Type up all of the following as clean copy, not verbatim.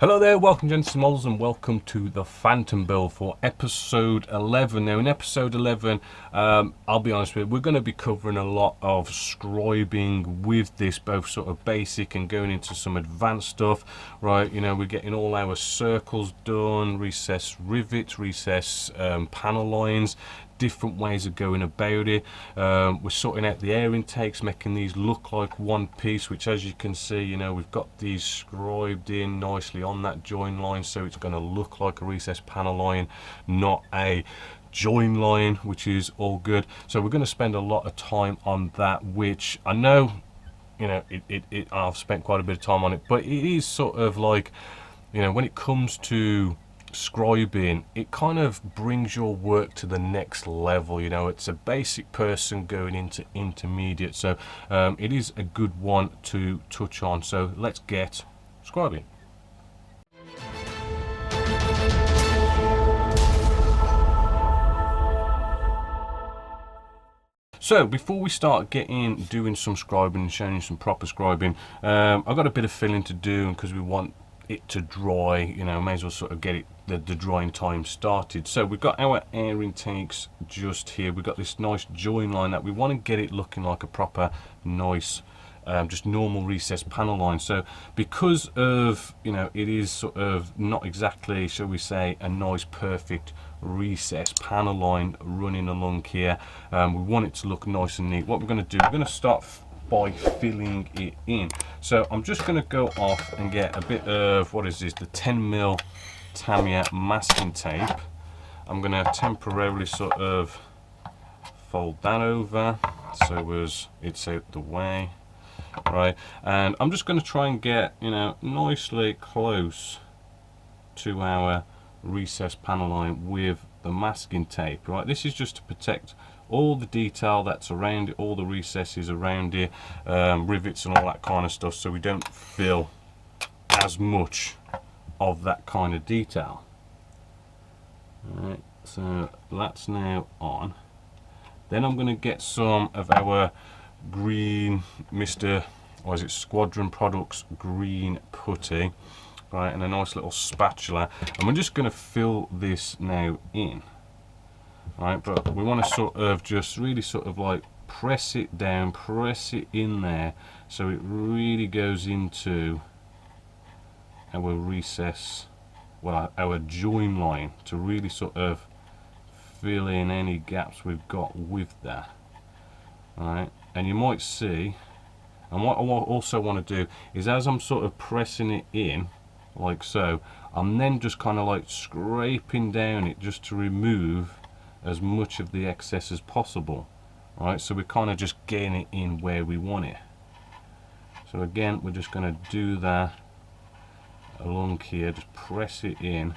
Hello there, welcome Genesis Models and welcome to the Phantom build for episode 11. Now in episode 11, I'll be honest with you, we're going to be covering a lot of scribing with this, both sort of basic and going into some advanced stuff, right? You know, we're getting all our circles done, recess rivets, recess panel lines, different ways of going about it. We're sorting out the air intakes, making these look like one piece, which as you can see, you know, we've got these scribed in nicely on that join line, so it's going to look like a recessed panel line, not a join line, which is all good. So we're going to spend a lot of time on that, which I know, you know, I've spent quite a bit of time on it, but it is sort of like, you know, when it comes to scribing, it kind of brings your work to the next level. You know, it's a basic person going into intermediate, so it is a good one to touch on. So let's get scribing. So before we start doing some scribing and showing you some proper scribing, I've got a bit of filling to do because we want it to dry. You know, may as well sort of get it the drying time started. So we've got our air intakes just here. We've got this nice join line that we want to get it looking like a proper nice just normal recessed panel line. So because of, you know, it is sort of not exactly, shall we say, a nice perfect recessed panel line running along here, we want it to look nice and neat. What we're going to do, we're going to start by filling it in. So I'm just going to go off and get a bit of, what is this, the 10mm Tamiya masking tape. I'm going to temporarily sort of fold that over so as it's out the way, right? And I'm just going to try and get, you know, nicely close to our recessed panel line with the masking tape, right? This is just to protect all the detail that's around it, all the recesses around it, rivets and all that kind of stuff, so we don't feel as much of that kind of detail. Alright, so that's now on. Then I'm going to get some of our green Squadron Products green putty, right, and a nice little spatula, and we're just going to fill this now in. Right, but we want to sort of just really sort of like press it down, press it in there, so it really goes into our recess, well, our join line, to really sort of fill in any gaps we've got with that. Alright, and you might see, and what I also want to do is, as I'm sort of pressing it in like so, I'm then just kind of like scraping down it just to remove as much of the excess as possible. Right, so we're kind of just getting it in where we want it. So again, we're just going to do that along here, just press it in.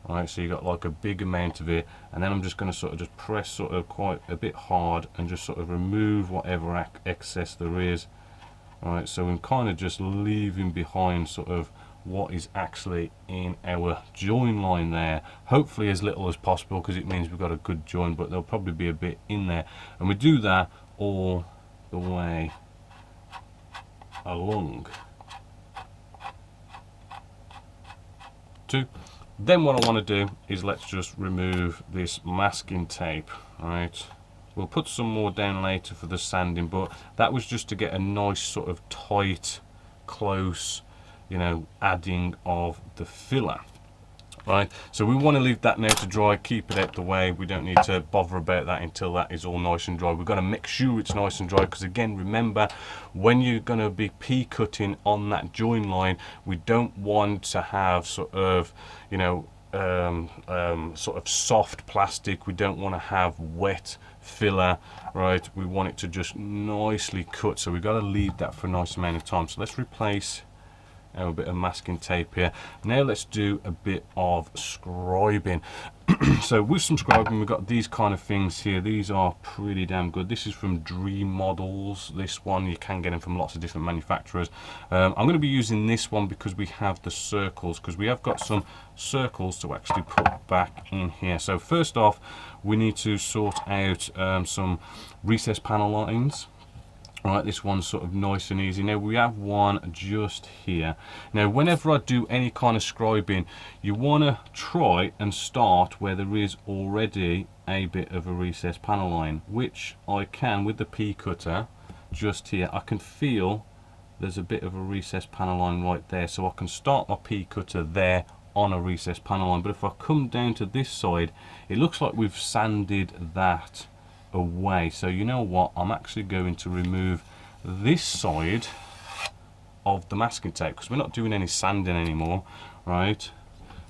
Right, so you got like a big amount of it, and then I'm just going to sort of just press sort of quite a bit hard and just sort of remove whatever excess there is. Right, so I'm kind of just leaving behind sort of what is actually in our join line there, hopefully as little as possible, because it means we've got a good join, but there'll probably be a bit in there, and we do that all the way along. Then what I want to do is let's just remove this masking tape. Right, we'll put some more down later for the sanding, but that was just to get a nice sort of tight, close, you know, adding of the filler. Right, so we want to leave that now to dry, keep it out the way. We don't need to bother about that until that is all nice and dry. We've got to make sure it's nice and dry, because again, remember, when you're going to be p-cutting on that join line, we don't want to have sort of, you know, sort of soft plastic. We don't want to have wet filler, right? We want it to just nicely cut, so we've got to leave that for a nice amount of time. So let's replace a bit of masking tape here. Now let's do a bit of scribing. So with some scribing, we've got these kind of things here. These are pretty damn good. This is from Dream Models. This one, you can get them from lots of different manufacturers. I'm going to be using this one because we have the circles, because we have got some circles to actually put back in here. So first off, we need to sort out some recessed panel lines. Right, this one's sort of nice and easy. Now we have one just here. Now whenever I do any kind of scribing, you want to try and start where there is already a bit of a recessed panel line, which I can with the P cutter just here. I can feel there's a bit of a recessed panel line right there, so I can start my P cutter there on a recessed panel line. But if I come down to this side, it looks like we've sanded that away. So you know what, I'm actually going to remove this side of the masking tape because we're not doing any sanding anymore, right?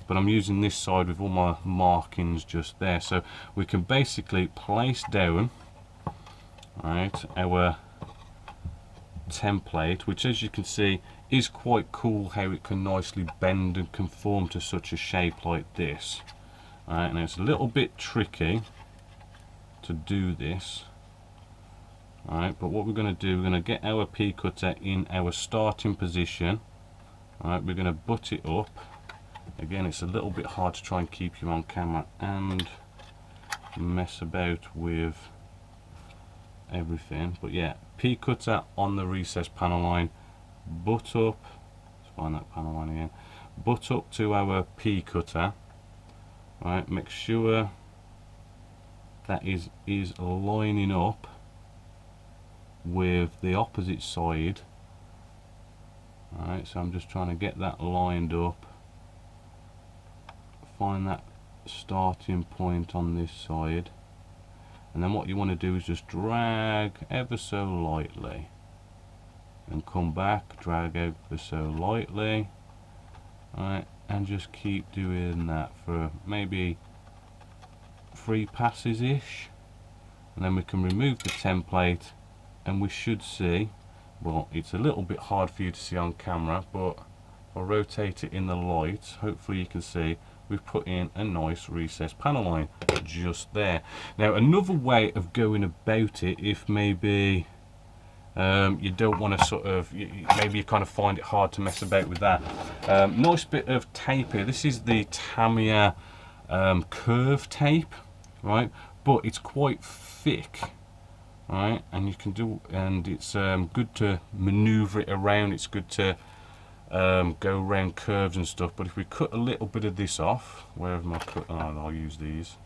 But I'm using this side with all my markings just there, so we can basically place down, right, our template, which as you can see is quite cool how it can nicely bend and conform to such a shape like this. Right, and it's a little bit tricky to do this. Alright, but what we're going to do, we're going to get our P cutter in our starting position. Alright, we're going to butt it up. Again, it's a little bit hard to try and keep you on camera and mess about with everything, but yeah, P cutter on the recessed panel line, butt up, let's find that panel line again, butt up to our P cutter. Right, make sure that is lining up with the opposite side. Alright, so I'm just trying to get that lined up, find that starting point on this side, and then what you want to do is just drag ever so lightly and come back, drag ever so lightly. Alright, and just keep doing that for maybe 3 passes ish, and then we can remove the template and we should see, well, it's a little bit hard for you to see on camera, but if I rotate it in the light, hopefully you can see we've put in a nice recessed panel line just there. Now another way of going about it, if maybe you don't want to sort of, maybe you kind of find it hard to mess about with that, nice bit of tape here. This is the Tamiya curve tape, right, but it's quite thick, right, and you can do, and it's good to maneuver it around, it's good to go around curves and stuff. But if we cut a little bit of this off, wherever my cut, oh, I'll use these,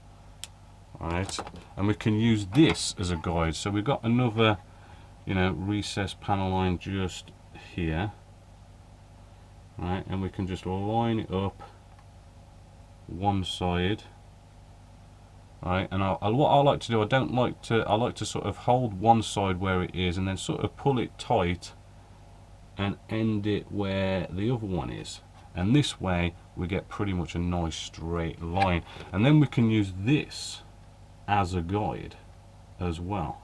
right, and we can use this as a guide. So we've got another, you know, recessed panel line just here, right, and we can just line it up one side, right, and what I like to do, I like to sort of hold one side where it is and then sort of pull it tight and end it where the other one is, and this way we get pretty much a nice straight line, and then we can use this as a guide as well.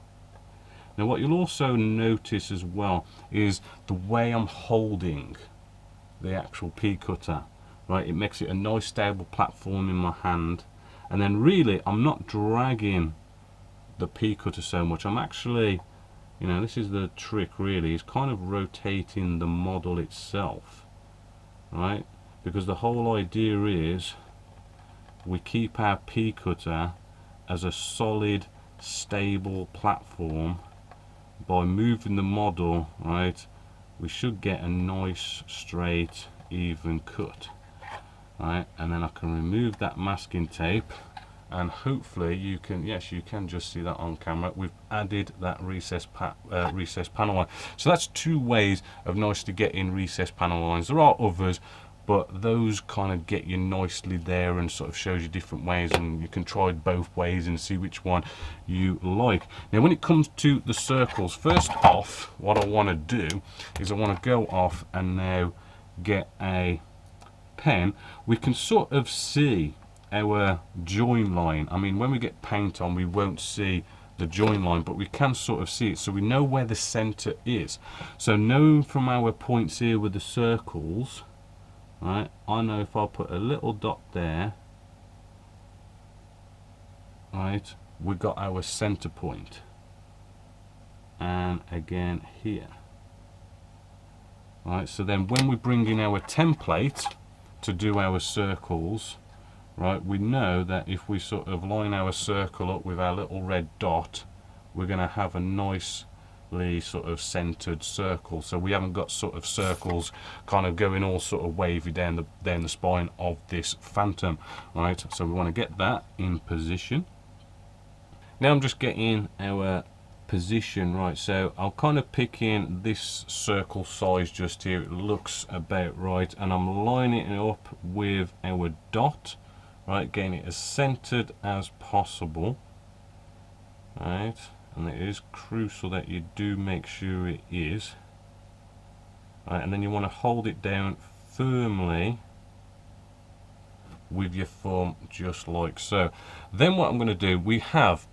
Now what you'll also notice as well is the way I'm holding the actual P cutter, right, it makes it a nice stable platform in my hand, and then really I'm not dragging the P cutter so much, I'm actually, you know, this is the trick really, is kind of rotating the model itself, right, because the whole idea is we keep our P cutter as a solid stable platform. By moving the model, right, we should get a nice straight even cut, right, and then I can remove that masking tape, and hopefully you can, yes, you can just see that on camera, we've added that recessed panel line. So that's 2 ways of nicely getting recessed panel lines. There are others, but those kind of get you nicely there and sort of shows you different ways, and you can try both ways and see which one you like. Now when it comes to the circles, first off, what I want to do is I want to go off and now get a pen. We can sort of see our join line. I mean, when we get paint on, we won't see the join line, but we can sort of see it, so we know where the center is. So knowing from our points here with the circles, right, I know if I put a little dot there, right, we got our center point, and again here, right. So then when we bring in our template to do our circles, right, we know that if we sort of line our circle up with our little red dot, we're going to have a nice sort of centered circle, so we haven't got sort of circles kind of going all sort of wavy down the spine of this phantom. Right, so we want to get that in position. Now I'm just getting our position right, so I'll kind of pick in this circle size just here. It looks about right, and I'm lining it up with our dot, right, getting it as centered as possible. Right, and it is crucial that you do make sure it is. Right, and then you want to hold it down firmly with your thumb, just like so. Then what I'm going to do, we have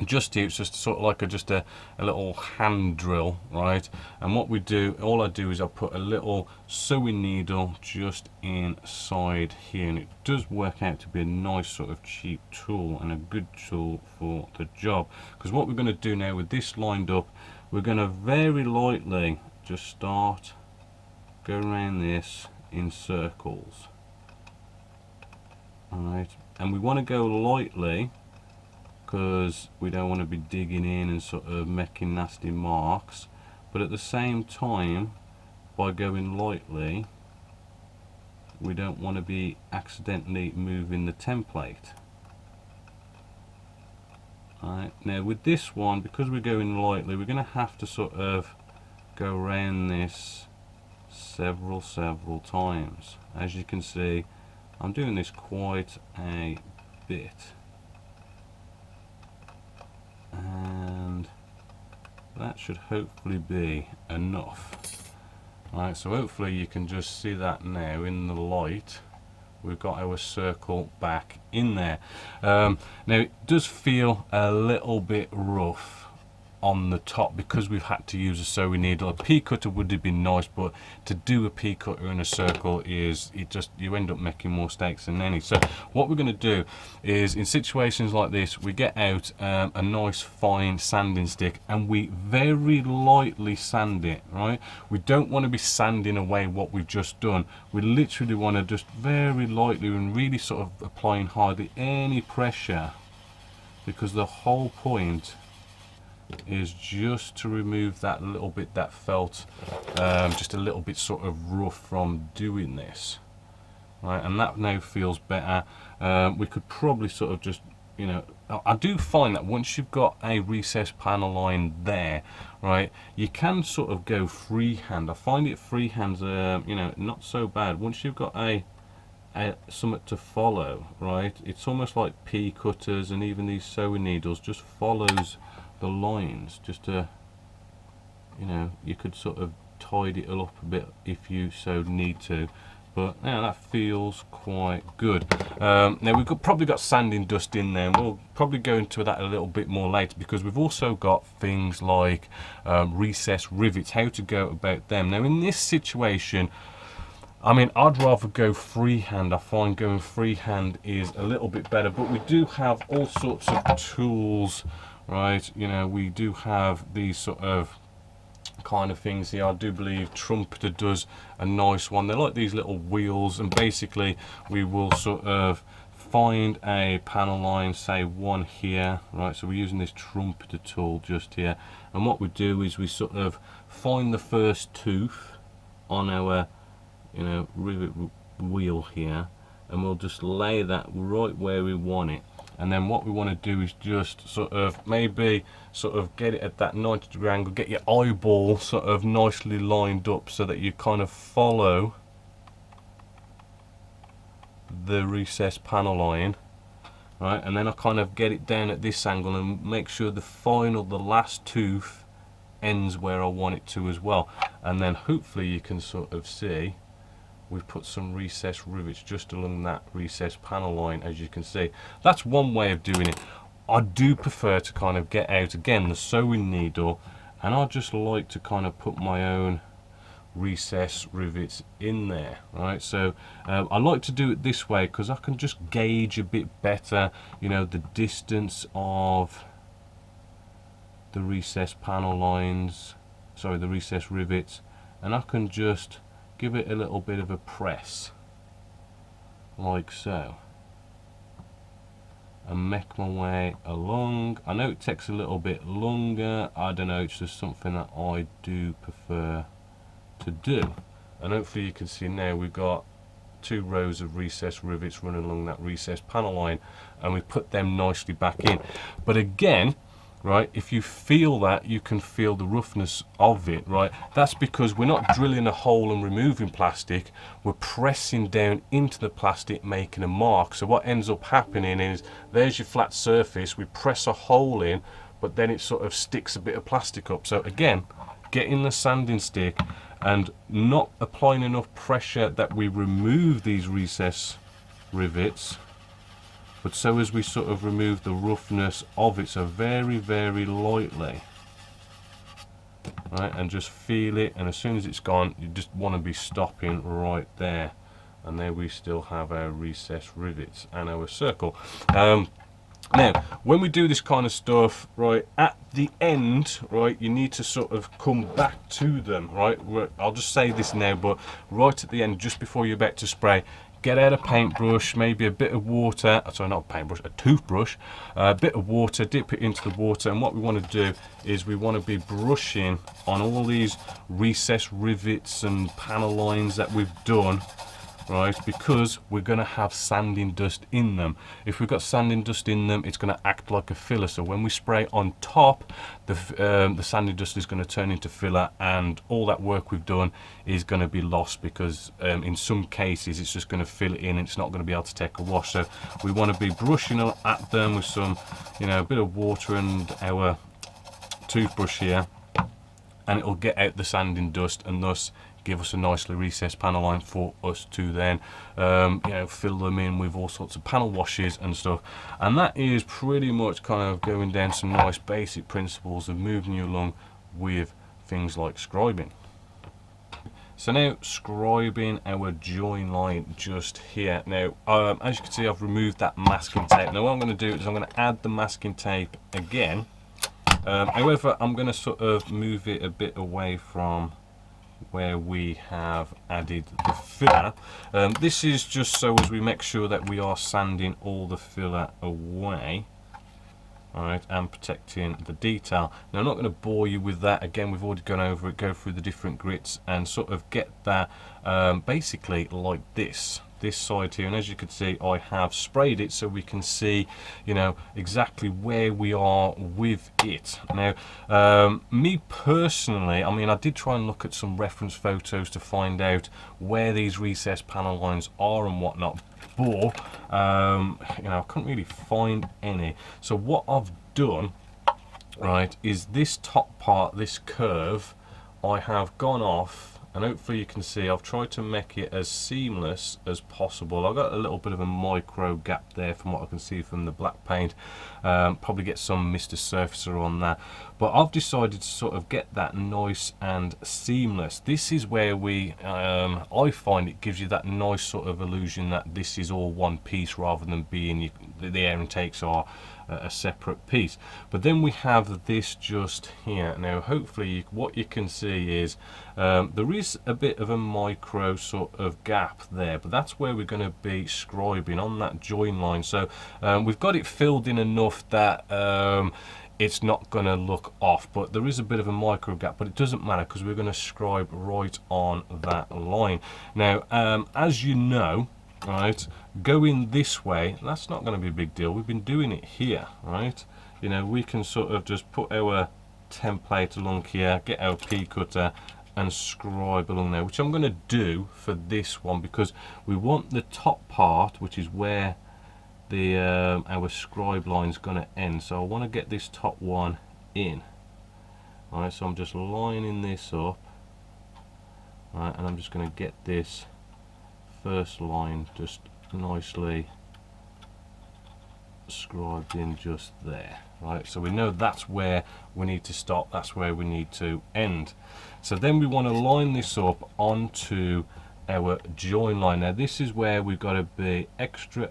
just here, it's just sort of like just a little hand drill, right? And what we do, all I do is I put a little sewing needle just inside here, and it does work out to be a nice sort of cheap tool and a good tool for the job. Because what we're going to do now with this lined up, we're going to very lightly just start go around this in circles. Alright, and we want to go lightly because we don't want to be digging in and sort of making nasty marks, but at the same time, by going lightly, we don't want to be accidentally moving the template. Alright, now with this one, because we're going lightly, we're going to have to sort of go around this several times. As you can see, I'm doing this quite a bit, and that should hopefully be enough. Right, so hopefully you can just see that now in the light. We've got our circle back in there. Now it does feel a little bit rough on the top because we've had to use a sewing needle. A pea cutter would have been nice, but to do a pea cutter in a circle is, you end up making more mistakes than any. So what we're going to do is, in situations like this, we get out a nice fine sanding stick and we very lightly sand it. Right, we don't want to be sanding away what we've just done. We literally want to just very lightly and really sort of applying hardly any pressure, because the whole point is just to remove that little bit that felt just a little bit sort of rough from doing this. Right, and that now feels better. We could probably sort of just, you know, I do find that once you've got a recessed panel line there, right, you can sort of go freehand. I find it freehand's you know, not so bad once you've got a something to follow. Right, it's almost like pea cutters and even these sewing needles just follows the lines, just to, you know, you could sort of tidy it up a bit if you so need to, but now that feels quite good. Now we've probably got sanding dust in there, and we'll probably go into that a little bit more later, because we've also got things like recessed rivets, how to go about them. Now in this situation, I mean, I'd rather go freehand. I find going freehand is a little bit better, but we do have all sorts of tools. Right, you know, we do have these sort of kind of things here. I do believe Trumpeter does a nice one. They're like these little wheels, and basically we will sort of find a panel line, say one here, right? So we're using this Trumpeter tool just here, and what we do is we sort of find the first tooth on our, you know, rivet wheel here, and we'll just lay that right where we want it. And then what we want to do is just sort of maybe sort of get it at that 90-degree angle, get your eyeball sort of nicely lined up so that you kind of follow the recessed panel line, right? And then I kind of get it down at this angle and make sure the last tooth ends where I want it to as well. And then hopefully you can sort of see we've put some recessed rivets just along that recessed panel line, as you can see. That's one way of doing it. I do prefer to kind of get out again the sewing needle, and I just like to kind of put my own recessed rivets in there, right? So I like to do it this way because I can just gauge a bit better, you know, the distance of the recessed panel lines, sorry, the recessed rivets, and I can just give it a little bit of a press like so, and make my way along. I know it takes a little bit longer, I don't know, it's just something that I do prefer to do. And hopefully you can see now we've got 2 rows of recessed rivets running along that recessed panel line, and we put them nicely back in. But again, right, if you feel that, you can feel the roughness of it, right? That's because we're not drilling a hole and removing plastic, we're pressing down into the plastic, making a mark. So what ends up happening is, there's your flat surface, we press a hole in, but then it sort of sticks a bit of plastic up. So again, getting the sanding stick and not applying enough pressure that we remove these recess rivets, but so as we sort of remove the roughness of it, so very, very lightly, right, and just feel it, and as soon as it's gone, you just want to be stopping right there. And there we still have our recessed rivets and our circle. Now, when we do this kind of stuff, right, at the end, right, you need to sort of come back to them, right? I'll just say this now, but right at the end, just before you're about to spray, get out a paintbrush, maybe a bit of water, sorry, not a paintbrush, a toothbrush, a bit of water, dip it into the water, and what we want to do is we want to be brushing on all these recessed rivets and panel lines that we've done, right, because we're going to have sanding dust in them. If we've got sanding dust in them, it's going to act like a filler, so when we spray on top, the sanding dust is going to turn into filler, and all that work we've done is going to be lost, because in some cases it's just going to fill it in and it's not going to be able to take a wash. So we want to be brushing at them with some, you know, a bit of water and our toothbrush here, and it'll get out the sanding dust and thus give us a nicely recessed panel line for us to then you know, fill them in with all sorts of panel washes and stuff. And that is pretty much kind of going down some nice basic principles of moving you along with things like scribing. So now scribing our join line just here. Now as you can see, I've removed that masking tape. Now what I'm going to do is I'm going to add the masking tape again. However, I'm going to sort of move it a bit away from where we have added the filler. This is just so as we make sure that we are sanding all the filler away, alright, and protecting the detail. Now I'm not going to bore you with that, again we've already gone over it, go through the different grits and sort of get that basically like this side here, and as you can see I have sprayed it so we can see, you know, exactly where we are with it. Now me personally, I mean, I did try and look at some reference photos to find out where these recessed panel lines are and whatnot, but you know, I couldn't really find any. So what I've done, right, is this top part, this curve, I have gone off, and hopefully you can see I've tried to make it as seamless as possible. I've got a little bit of a micro gap there from what I can see from the black paint. Probably get some Mr. Surfacer on that, but I've decided to sort of get that nice and seamless. This is where we I find it gives you that nice sort of illusion that this is all one piece rather than being the air intakes are a separate piece. But then we have this just here. Now hopefully what you can see is there is a bit of a micro sort of gap there, but that's where we're going to be scribing on that join line. So we've got it filled in enough that it's not going to look off, but there is a bit of a micro gap, but it doesn't matter because we're going to scribe right on that line. Now as you know, right, going this way, that's not going to be a big deal. We've been doing it here, right? You know, we can sort of just put our template along here, get our P cutter and scribe along there, which I'm going to do for this one because we want the top part, which is where the our scribe line is going to end. So I want to get this top one in. All right, so I'm just lining this up, right, and I'm just going to get this first line just nicely scribed in just there, right? So we know that's where we need to stop, that's where we need to end. So then we want to line this up onto our join line. Now this is where we've got to be extra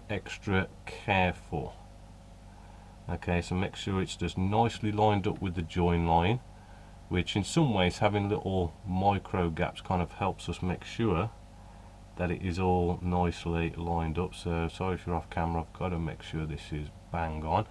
careful. Okay, so make sure it's just nicely lined up with the join line, which in some ways having little micro gaps kind of helps us make sure that it is all nicely lined up. So sorry if you're off camera, I've got to make sure this is bang on.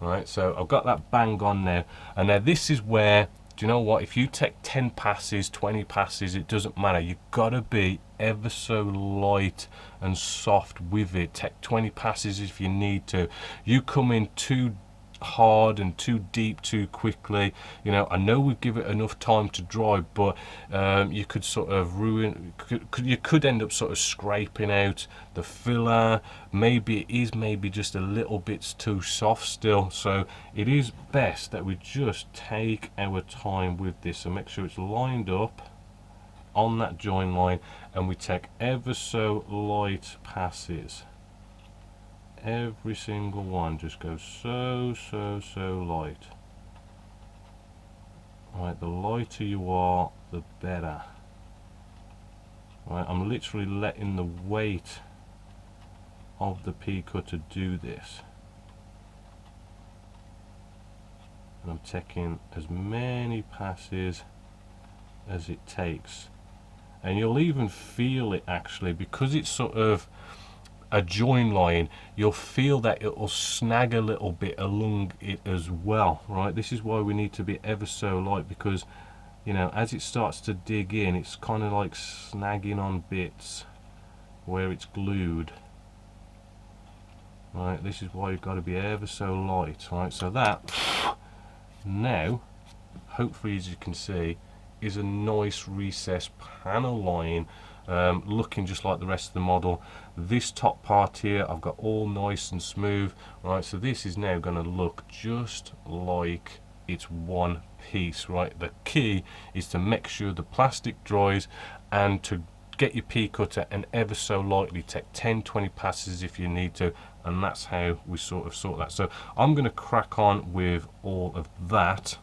Right, so I've got that bang on now, and now this is where, do you know what, if you take 10 passes, 20 passes, it doesn't matter. You've got to be ever so light and soft with it. Take 20 passes if you need to. You come in too hard and too deep too quickly, you know, I know we give it enough time to dry, but you could sort of you could end up sort of scraping out the filler. Maybe it is maybe just a little bit too soft still, so it is best that we just take our time with this. So make sure it's lined up on that join line, and we take ever so light passes. Every single one just goes so light. Right, the lighter you are, the better. Right, I'm literally letting the weight of the pea cutter do this, and I'm taking as many passes as it takes. And you'll even feel it actually, because it's sort of a join line, you'll feel that it will snag a little bit along it as well. Right, this is why we need to be ever so light, because, you know, as it starts to dig in, it's kind of like snagging on bits where it's glued. Right, this is why you've got to be ever so light. Right, so that now, hopefully, as you can see, is a nice recessed panel line, looking just like the rest of the model. This top part here I've got all nice and smooth. Right, so this is now going to look just like it's one piece. Right, the key is to make sure the plastic dries, and to get your pea cutter and ever so lightly take 10-20 passes if you need to, and that's how we sort that. So I'm going to crack on with all of that.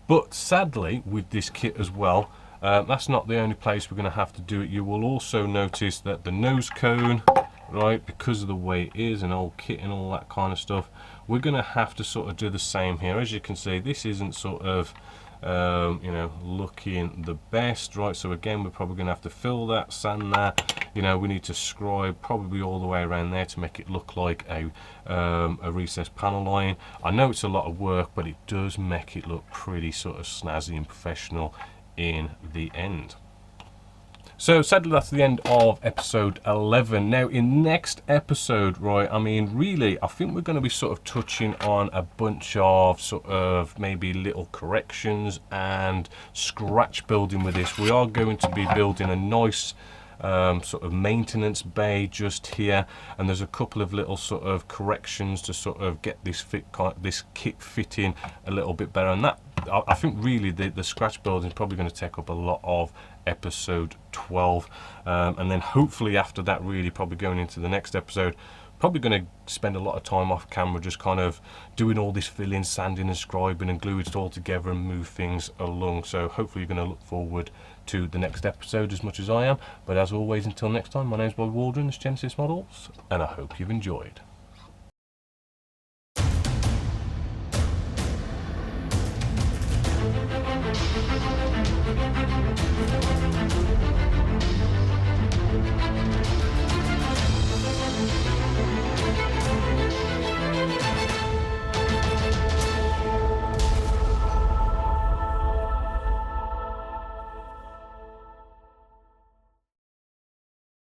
But sadly, with this kit as well, that's not the only place we're going to have to do it. You will also notice that the nose cone, right, because of the way it is, and old kit and all that kind of stuff, we're going to have to sort of do the same here. As you can see, this isn't sort of you know, looking the best, right? So again, we're probably going to have to fill that, sand that. You know, we need to scribe probably all the way around there to make it look like a recessed panel line. I know it's a lot of work, but it does make it look pretty sort of snazzy and professional in the end. So sadly, that's the end of episode 11. Now in next episode, right, I mean, really, I think we're going to be sort of touching on a bunch of sort of maybe little corrections and scratch building with this. We are going to be building a nice sort of maintenance bay just here, and there's a couple of little sort of corrections to sort of get this kit fitting a little bit better. And that, I think really the scratch building is probably going to take up a lot of episode 12, and then hopefully after that, really probably going into the next episode, probably going to spend a lot of time off camera just kind of doing all this filling, sanding and scribing and glue it all together and move things along. So hopefully you're going to look forward to the next episode as much as I am. But as always, until next time, my name's Bobby Waldron, this is Genesis Models, and I hope you've enjoyed.